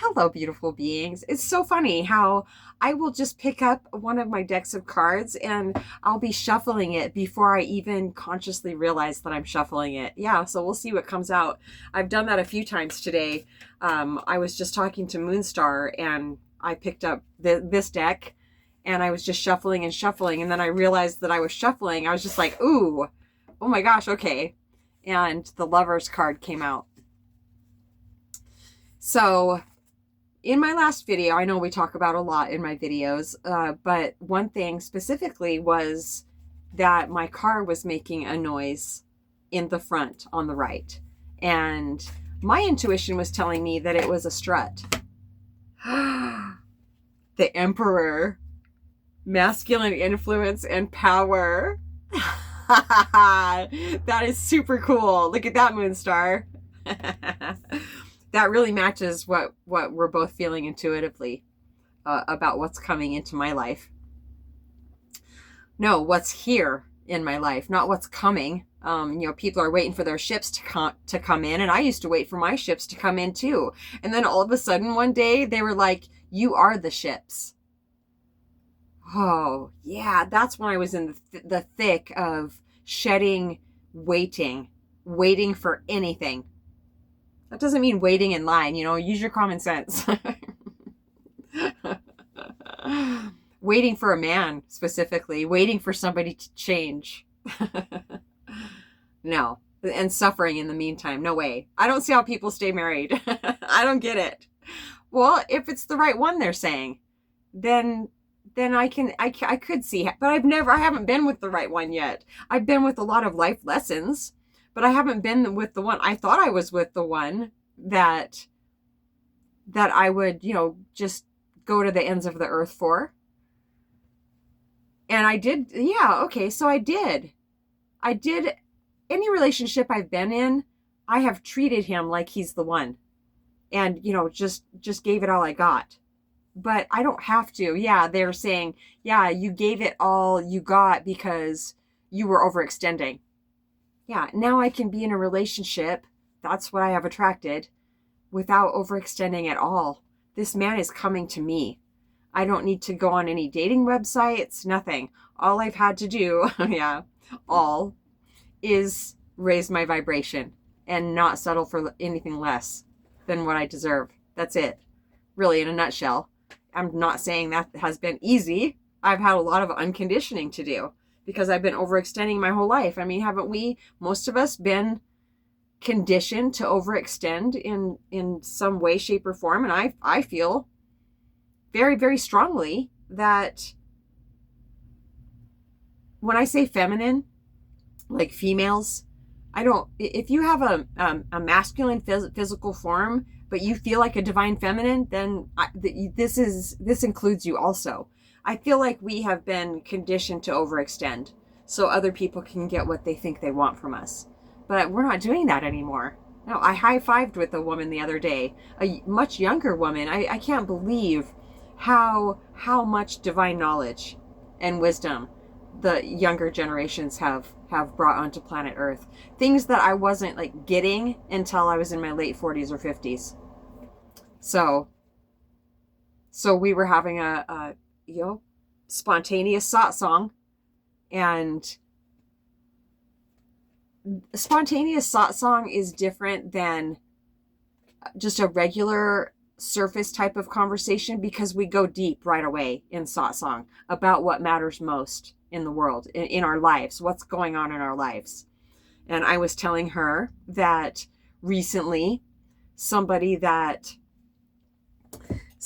Hello, beautiful beings. It's so funny how I will just pick up one of my decks of cards and I'll be shuffling it before I even consciously realize that I'm shuffling it. Yeah, so we'll see what comes out. I've done that a few times today. I was just talking to Moonstar and I picked up this deck and I was just shuffling and shuffling. And then I realized that I was shuffling. I was just like, ooh, oh my gosh, okay. And the Lover's card came out. So in my last video, I know we talk about a lot in my videos, but one thing specifically was that my car was making a noise in the front on the right. And my intuition was telling me that it was a strut. The Emperor, masculine influence and power. That is super cool. Look at that, Moonstar. That really matches what we're both feeling intuitively about what's coming into my life. No, what's here in my life, not what's coming. People are waiting for their ships to come in, and I used to wait for my ships to come in too. And then all of a sudden one day they were like, "You are the ships." Oh, yeah, that's when I was in the thick of shedding waiting for anything. That doesn't mean waiting in line, use your common sense. Waiting for a man, specifically, waiting for somebody to change. No, and suffering in the meantime, no way. I don't see how people stay married. I don't get it. Well, if it's the right one, they're saying, then I could see, but I haven't been with the right one yet. I've been with a lot of life lessons, but I haven't been with the one. I thought I was with the one that I would, just go to the ends of the earth for. And I did. Yeah. Okay. So I did. Any relationship I've been in, I have treated him like he's the one, and, just gave it all I got. But I don't have to. Yeah. They're saying, yeah, you gave it all you got because you were overextending. Yeah, now I can be in a relationship, that's what I have attracted, without overextending at all. This man is coming to me. I don't need to go on any dating websites, nothing. All I've had to do, yeah, all, is raise my vibration and not settle for anything less than what I deserve. That's it. Really, in a nutshell. I'm not saying that has been easy. I've had a lot of unconditioning to do, because I've been overextending my whole life. I mean, haven't we, most of us, been conditioned to overextend in some way, shape, or form? And I feel very, very strongly that when I say feminine, like females, if you have a masculine physical form, but you feel like a divine feminine, then this includes you also. I feel like we have been conditioned to overextend so other people can get what they think they want from us. But we're not doing that anymore. No, I high-fived with a woman the other day, a much younger woman. I can't believe how much divine knowledge and wisdom the younger generations have brought onto planet Earth. Things that I wasn't like getting until I was in my late 40s or 50s. So we were having a spontaneous satsang, and spontaneous satsang is different than just a regular surface type of conversation, because we go deep right away in satsang about what matters most in the world, in our lives, what's going on in our lives. And I was telling her that recently somebody that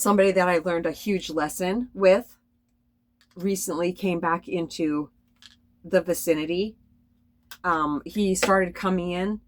I learned a huge lesson with recently came back into the vicinity. He started coming in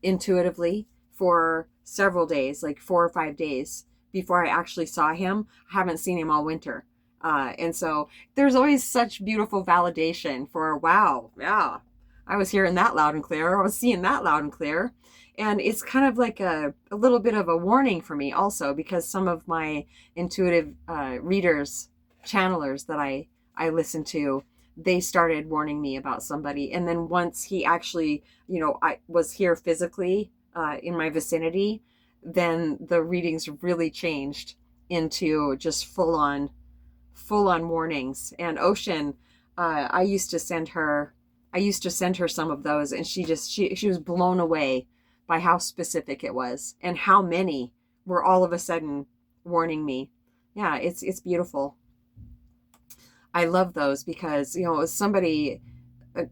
intuitively for several days, like 4 or 5 days before I actually saw him. I haven't seen him all winter. And so there's always such beautiful validation for, wow, yeah, I was hearing that loud and clear. I was seeing that loud and clear. And it's kind of like a little bit of a warning for me also, because some of my intuitive readers, channelers that I listen to, they started warning me about somebody. And then once he actually, I was here physically in my vicinity, then the readings really changed into just full on warnings. And Ocean, I used to send her some of those, and she was blown away by how specific it was and how many were all of a sudden warning me. Yeah, it's beautiful. I love those because, somebody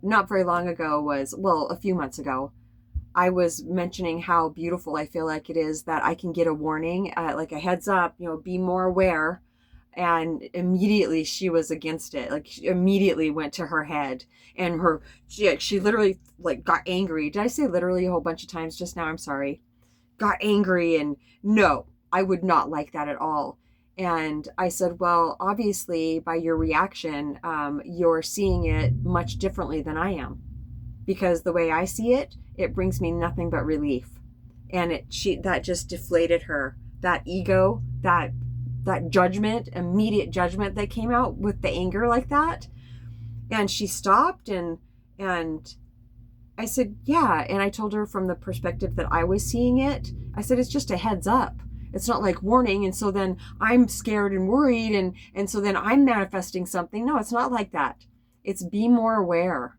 not very long ago a few months ago, I was mentioning how beautiful I feel like it is that I can get a warning, like a heads up, be more aware. And immediately she was against it. Like, she immediately went to her head, and she literally like got angry. Did I say literally a whole bunch of times just now? I'm sorry. Got angry, and no, I would not like that at all. And I said, well, obviously by your reaction, you're seeing it much differently than I am, because the way I see it, it brings me nothing but relief. And that just deflated her. That ego, that judgment, immediate judgment that came out with the anger like that. And she stopped, and I said, yeah. And I told her from the perspective that I was seeing it, I said, it's just a heads up. It's not like warning. And so then I'm scared and worried. And so then I'm manifesting something. No, it's not like that. It's be more aware.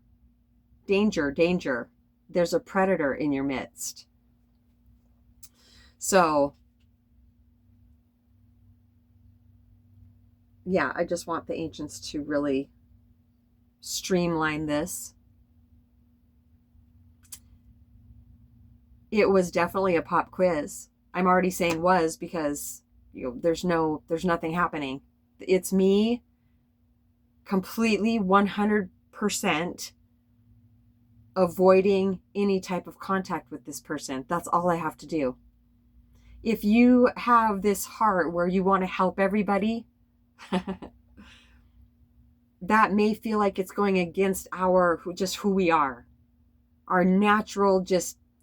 Danger, danger. There's a predator in your midst. So, yeah, I just want the ancients to really streamline this. It was definitely a pop quiz. I'm already saying was because there's nothing happening. It's me completely 100% avoiding any type of contact with this person. That's all I have to do. If you have this heart where you want to help everybody, that may feel like it's going against who we are. Our natural,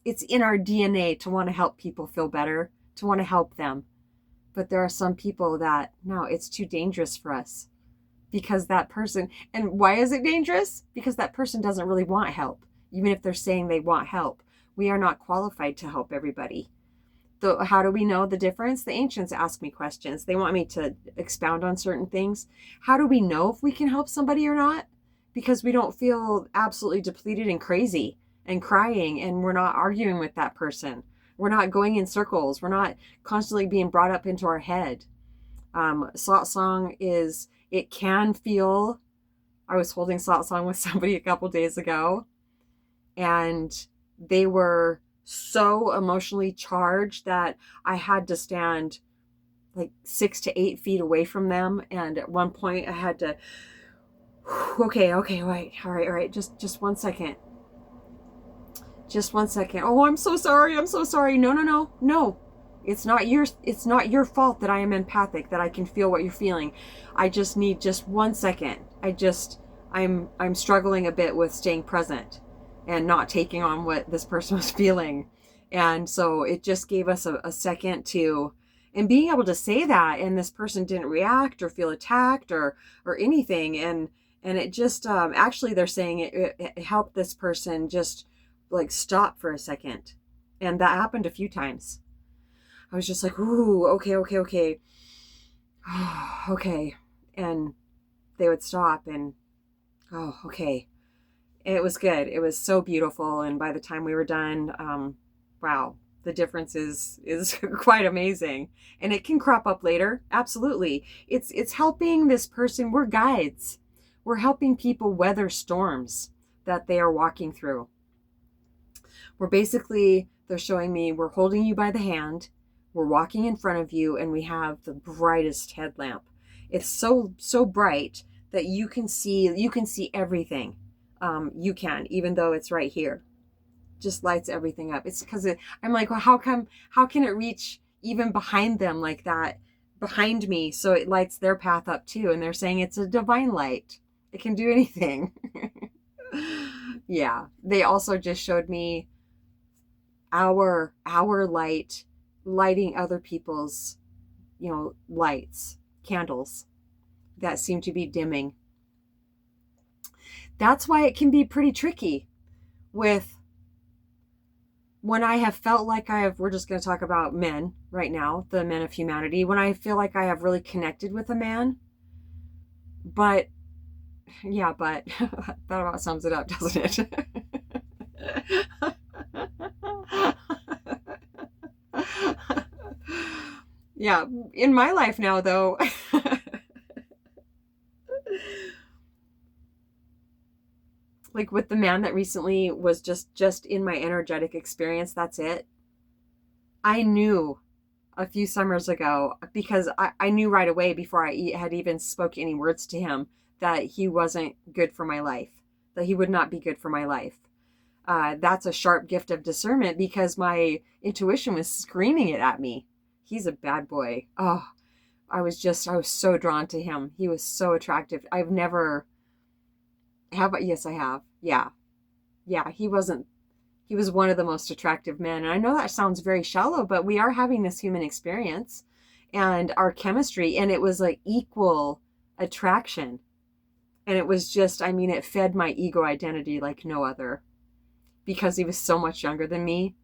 it's in our DNA to want to help people feel better, to want to help them. But there are some people that, no, it's too dangerous for us, because that person, and why is it dangerous? Because that person doesn't really want help. Even if they're saying they want help, we are not qualified to help everybody. So how do we know the difference? The ancients ask me questions. They want me to expound on certain things. How do we know if we can help somebody or not? Because we don't feel absolutely depleted and crazy and crying, and we're not arguing with that person. We're not going in circles. We're not constantly being brought up into our head. Satsang it can feel, I was holding satsang with somebody a couple days ago, and they were so emotionally charged that I had to stand like 6 to 8 feet away from them. And at one point I had to, okay, wait, all right, just 1 second. Just 1 second. Oh, I'm so sorry. No. It's not your fault that I am empathic, that I can feel what you're feeling. I just need just 1 second. I'm struggling a bit with staying present and not taking on what this person was feeling. And so it just gave us a second and being able to say that, and this person didn't react or feel attacked or anything. And it just, actually they're saying it helped this person just like stop for a second. And that happened a few times. I was just like, ooh, okay. Okay. And they would stop and, oh, okay. It was good. It was so beautiful. And by the time we were done, wow, the difference is quite amazing. And it can crop up later. Absolutely. It's helping this person. We're guides. We're helping people weather storms that they are walking through. They're showing me, we're holding you by the hand, we're walking in front of you, and we have the brightest headlamp. It's so bright that you can see everything. You can, even though it's right here. Just lights everything up. It's because I'm like, well, how can it reach even behind them like that, behind me, so it lights their path up too? And they're saying it's a divine light. It can do anything. Yeah. They also just showed me our light lighting other people's, lights, candles that seem to be dimming. That's why it can be pretty tricky with when I have felt like we're just going to talk about men right now, the men of humanity, when I feel like I have really connected with a man, but yeah, but that about sums it up, doesn't it? Yeah, in my life now, though, like with the man that recently was just in my energetic experience, that's it. I knew a few summers ago because I knew right away before I had even spoke any words to him that he wasn't good for my life, that he would not be good for my life. That's a sharp gift of discernment because my intuition was screaming it at me. He's a bad boy. Oh, I was so drawn to him. He was so attractive. I've never have, yes, I have. Yeah. Yeah. He was one of the most attractive men. And I know that sounds very shallow, but we are having this human experience and our chemistry, and it was like equal attraction. And it was just, I mean, it fed my ego identity like no other because he was so much younger than me.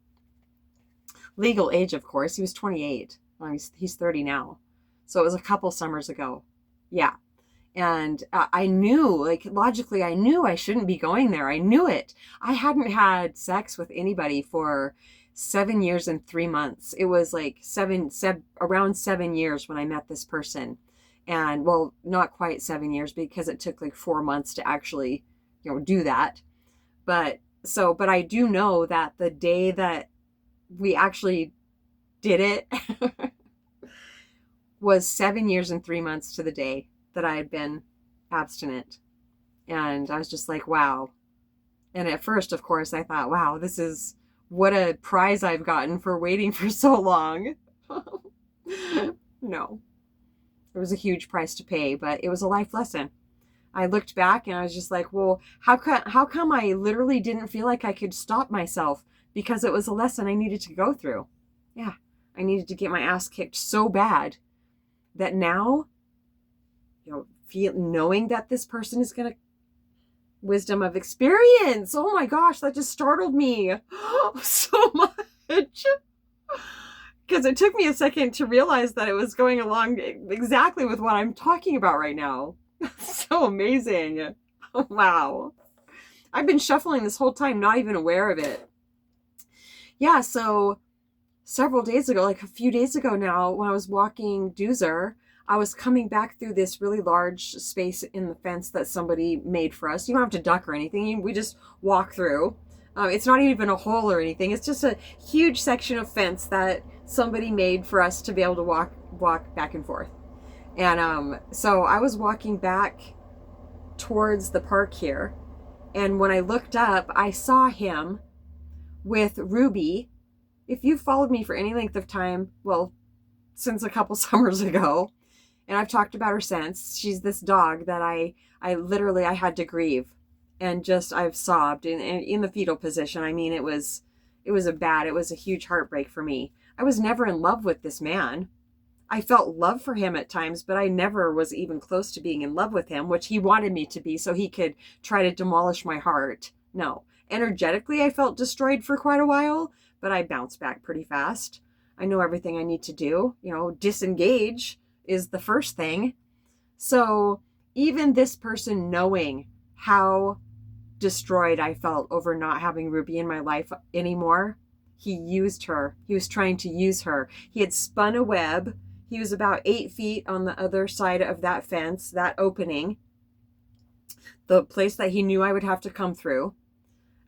Legal age, of course. He was 28. Well, he's 30 now. So it was a couple summers ago. Yeah. And I knew, like, logically, I knew I shouldn't be going there. I knew it. I hadn't had sex with anybody for 7 years and 3 months. It was like around 7 years when I met this person. And well, not quite 7 years because it took like 4 months to actually, do that. But but I do know that the day that we actually did it was 7 years and 3 months to the day that I had been abstinent. And I was just like, wow. And at first, of course, I thought, wow, this is what a prize I've gotten for waiting for so long. No, it was a huge price to pay, but it was a life lesson. I looked back and I was just like, well, how come I literally didn't feel like I could stop myself because it was a lesson I needed to go through. Yeah, I needed to get my ass kicked so bad that now, knowing that this person is going to wisdom of experience. Oh my gosh, that just startled me so much. Because it took me a second to realize that it was going along exactly with what I'm talking about right now. So amazing. Wow. I've been shuffling this whole time, not even aware of it. Yeah, so several days ago, like a few days ago now, when I was walking Doozer, I was coming back through this really large space in the fence that somebody made for us. You don't have to duck or anything. We just walk through. It's not even a hole or anything. It's just a huge section of fence that somebody made for us to be able to walk back and forth. And so I was walking back towards the park here. And when I looked up, I saw him with Ruby. If you've followed me for any length of time, well, since a couple summers ago, and I've talked about her since, she's this dog that I literally, I had to grieve, and I've sobbed in the fetal position. I mean, it was a huge heartbreak for me. I was never in love with this man. I felt love for him at times, but I never was even close to being in love with him, which he wanted me to be so he could try to demolish my heart. No. Energetically, I felt destroyed for quite a while, but I bounced back pretty fast. I know everything I need to do. Disengage is the first thing. So even this person knowing how destroyed I felt over not having Ruby in my life anymore, he used her. He was trying to use her. He had spun a web. He was about 8 feet on the other side of that fence, that opening, the place that he knew I would have to come through.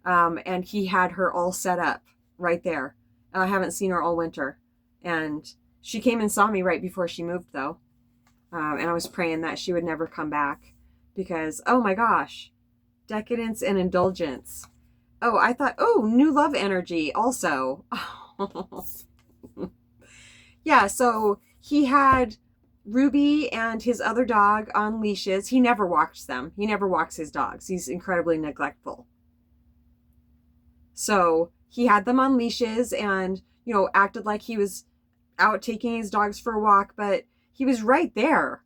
And he had her all set up right there. I haven't seen her all winter. And she came and saw me right before she moved, though. And I was praying that she would never come back because, oh my gosh, decadence and indulgence. Oh, I thought, new love energy also. Yeah, so he had Ruby and his other dog on leashes. He never walks them. He never walks his dogs. He's incredibly neglectful. So he had them on leashes and, acted like he was out taking his dogs for a walk, but he was right there.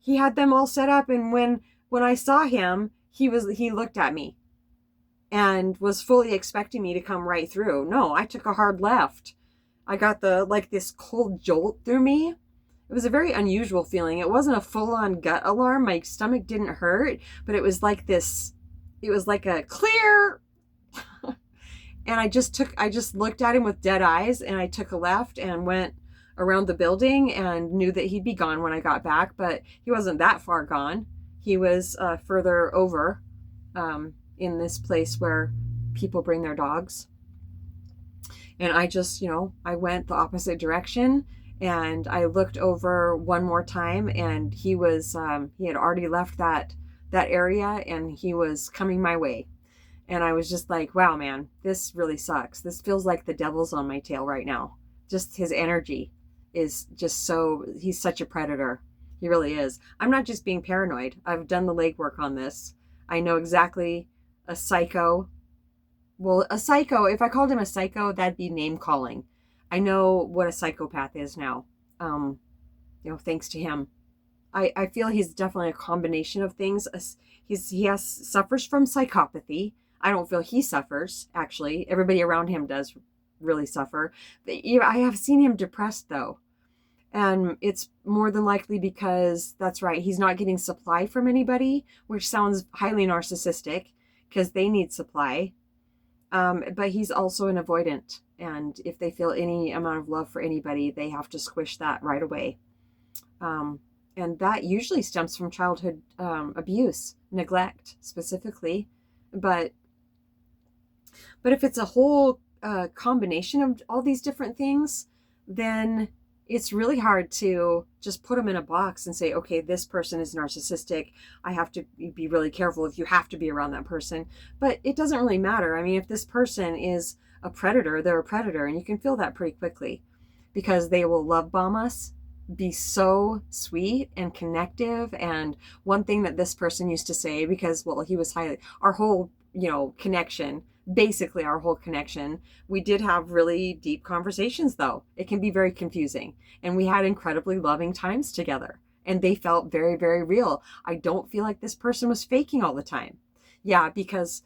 He had them all set up, and when I saw him, he looked at me. and was fully expecting me to come right through. No, I took a hard left. I got this cold jolt through me. It was a very unusual feeling. It wasn't a full-on gut alarm. My stomach didn't hurt, but it was like this, it was like a clear. And I just looked at him with dead eyes, and I took a left and went around the building and knew that he'd be gone when I got back, but he wasn't that far gone. He was further over in this place where people bring their dogs. And I just, I went the opposite direction, and I looked over one more time, and he had already left that area, and he was coming my way. And I was just like, wow, man, this really sucks. This feels like the devil's on my tail right now. Just his energy is just he's such a predator. He really is. I'm not just being paranoid. I've done the legwork on this. I know exactly a psycho. Well, a psycho, if I called him a psycho, that'd be name calling. I know what a psychopath is now. Thanks to him. I feel he's definitely a combination of things. Suffers from psychopathy. I don't feel he suffers, actually. Everybody around him does really suffer. I have seen him depressed, though. And it's more than likely because, that's right, he's not getting supply from anybody, which sounds highly narcissistic because they need supply. But he's also an avoidant. And if they feel any amount of love for anybody, they have to squish that right away. And that usually stems from childhood abuse, neglect specifically. But if it's a whole combination of all these different things, then it's really hard to just put them in a box and say, okay, this person is narcissistic. I have to be really careful if you have to be around that person. But it doesn't really matter. I mean, if this person is a predator, they're a predator, and you can feel that pretty quickly because they will love bomb us, be so sweet and connective. And one thing that this person used to say, because, well, he was our whole, connection, basically our whole connection, we did have really deep conversations, though. It can be very confusing. And we had incredibly loving times together. And they felt very, very real. I don't feel like this person was faking all the time. Yeah, because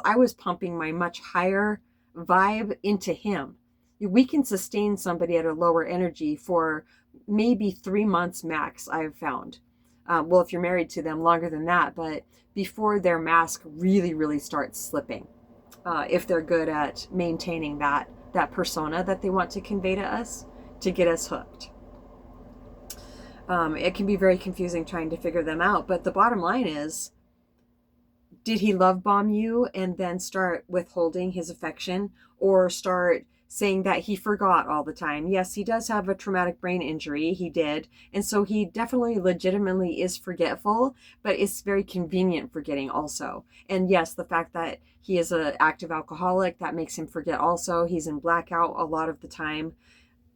I was pumping my much higher vibe into him. We can sustain somebody at a lower energy for maybe 3 months max, I've found. Well, if you're married to them, longer than that, but before their mask really, really starts slipping. If they're good at maintaining that persona that they want to convey to us to get us hooked. It can be very confusing trying to figure them out, but the bottom line is, did he love bomb you and then start withholding his affection, or start saying that he forgot all the time? Yes, he does have a traumatic brain injury. He did. And so he definitely legitimately is forgetful, but it's very convenient forgetting also. And yes, the fact that he is an active alcoholic, that makes him forget also. He's in blackout a lot of the time.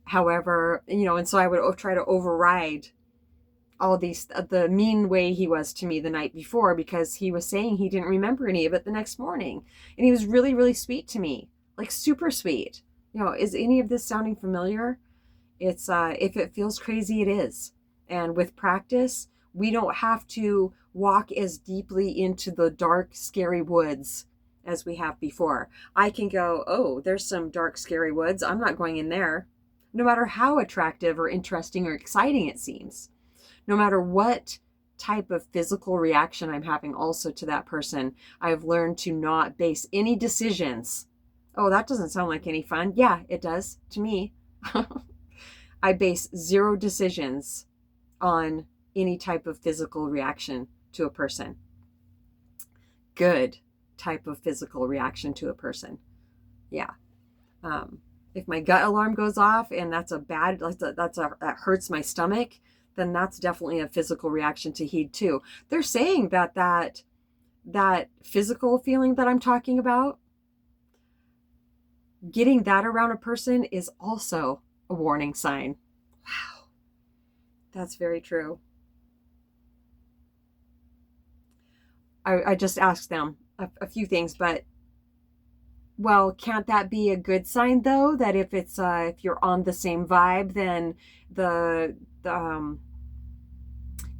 However, and so I would try to override all these, the mean way he was to me the night before, because he was saying he didn't remember any of it the next morning. And he was really, really sweet to me, like super sweet. Is any of this sounding familiar? It's if it feels crazy, it is. And with practice, we don't have to walk as deeply into the dark, scary woods as we have before. I can go, oh, there's some dark, scary woods. I'm not going in there. No matter how attractive or interesting or exciting it seems. No matter what type of physical reaction I'm having also to that person, I've learned to not base any decisions. Oh, that doesn't sound like any fun. Yeah, it does to me. I base 0 decisions on any type of physical reaction to a person. Good type of physical reaction to a person. Yeah. If my gut alarm goes off and that hurts my stomach, then that's definitely a physical reaction to heed too. They're saying that physical feeling that I'm talking about, getting that around a person is also a warning sign. Wow. That's very true. I just asked them a few things, but, well, can't that be a good sign though? That if you're on the same vibe, then the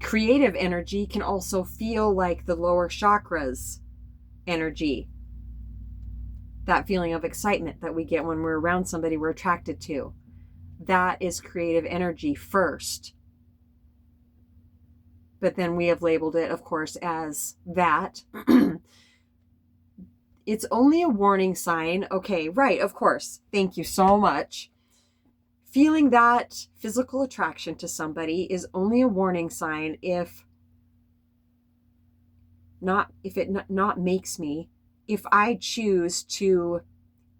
creative energy can also feel like the lower chakras energy. that feeling of excitement that we get when we're around somebody we're attracted to. That is creative energy first. But then we have labeled it, of course, as that. It's only a warning sign. Okay, right, of course. Thank you so much. Feeling that physical attraction to somebody is only a warning sign if it not makes me, if I choose to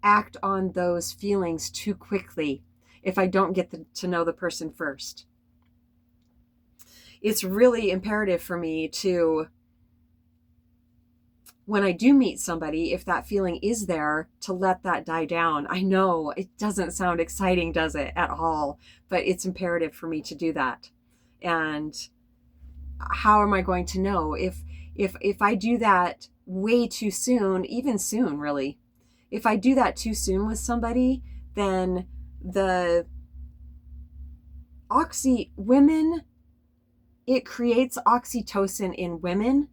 act on those feelings too quickly, if I don't get to know the person first. It's really imperative for me to, when I do meet somebody, if that feeling is there, to let that die down. I know it doesn't sound exciting, does it, at all? But it's imperative for me to do that. And how am I going to know if I do that way too soon, even soon, really? If I do that too soon with somebody, then the women, it creates oxytocin in women,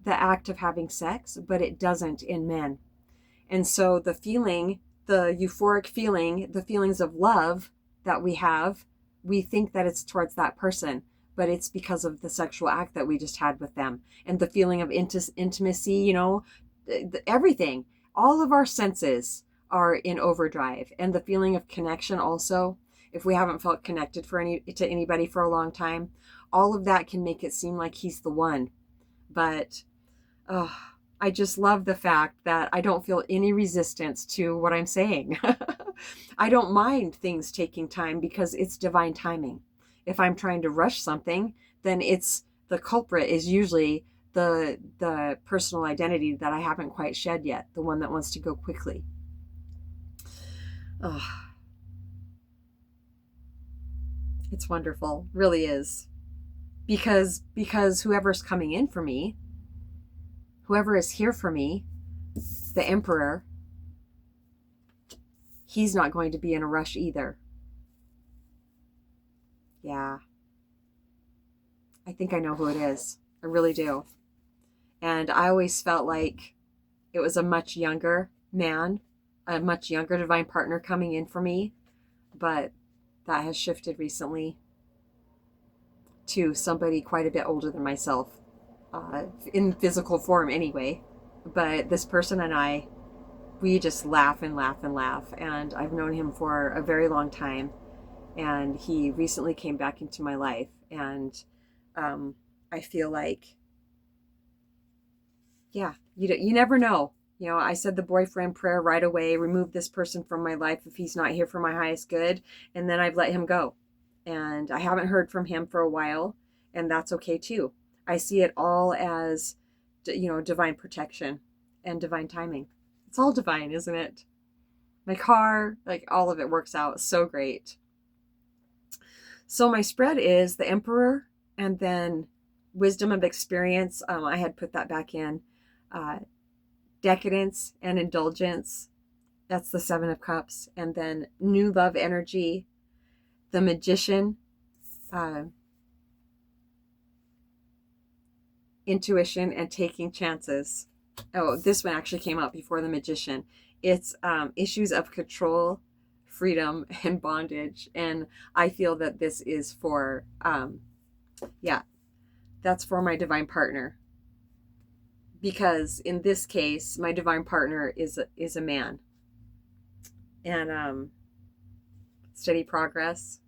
the act of having sex, but it doesn't in men. And so the feeling, the euphoric feeling, the feelings of love that we have, we think that it's towards that person, but it's because of the sexual act that we just had with them. And the feeling of intimacy, you know, everything, all of our senses are in overdrive. And the feeling of connection also, if we haven't felt connected to anybody for a long time, all of that can make it seem like he's the one. But I just love the fact that I don't feel any resistance to what I'm saying. I don't mind things taking time because it's divine timing. If I'm trying to rush something, then it's the culprit is usually the personal identity that I haven't quite shed yet, the one that wants to go quickly. It's wonderful, really is. Because whoever's coming in for me, whoever is here for me, the emperor, he's not going to be in a rush either. Yeah. I think I know who it is. I really do. And I always felt like it was a much younger man, a much younger divine partner coming in for me. But that has shifted recently to somebody quite a bit older than myself, in physical form anyway. But this person and I, we just laugh and laugh and laugh. And I've known him for a very long time. And he recently came back into my life. And I feel like, yeah, you never know. You know, I said the boyfriend prayer right away, remove this person from my life if he's not here for my highest good. And then I've let him go. And I haven't heard from him for a while. And that's okay too. I see it all as, divine protection and divine timing. It's all divine, isn't it? My car, like all of it works out so great. So my spread is the Emperor and then Wisdom of Experience. I had put that back in. Decadence and Indulgence. That's the Seven of Cups. And then New Love Energy, the Magician, Intuition, and Taking Chances. Oh, this one actually came out before the Magician. It's issues of control, freedom, and bondage. And I feel that this is for, that's for my divine partner. Because in this case, my divine partner is a man. And steady progress,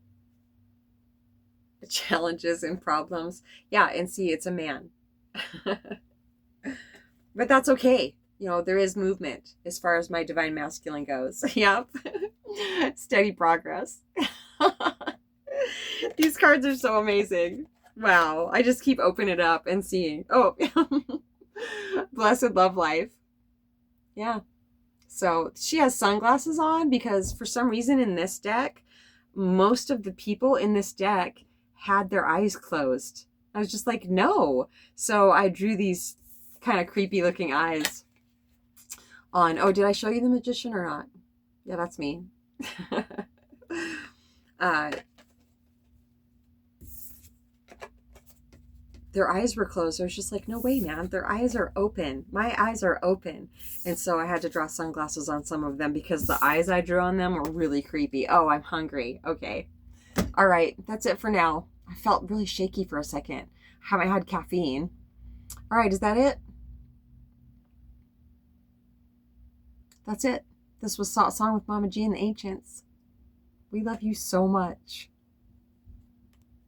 challenges and problems. Yeah, and see, it's a man. But that's okay. You know, there is movement as far as my divine masculine goes. Yep. Steady progress. These cards are so amazing. Wow. I just keep opening it up and seeing. Oh, blessed love life. Yeah. So she has sunglasses on because for some reason in this deck, most of the people in this deck had their eyes closed. I was just like, no. So I drew these kind of creepy looking eyes on. Oh, did I show you the Magician or not? Yeah, that's me. their eyes were closed. I was just like, no way, man. Their eyes are open. My eyes are open. And so I had to draw sunglasses on some of them because the eyes I drew on them were really creepy. Oh, I'm hungry. Okay. All right. That's it for now. I felt really shaky for a second. Haven't had caffeine. All right. Is that it? That's it. This was Song with Mama G and the Ancients. We love you so much.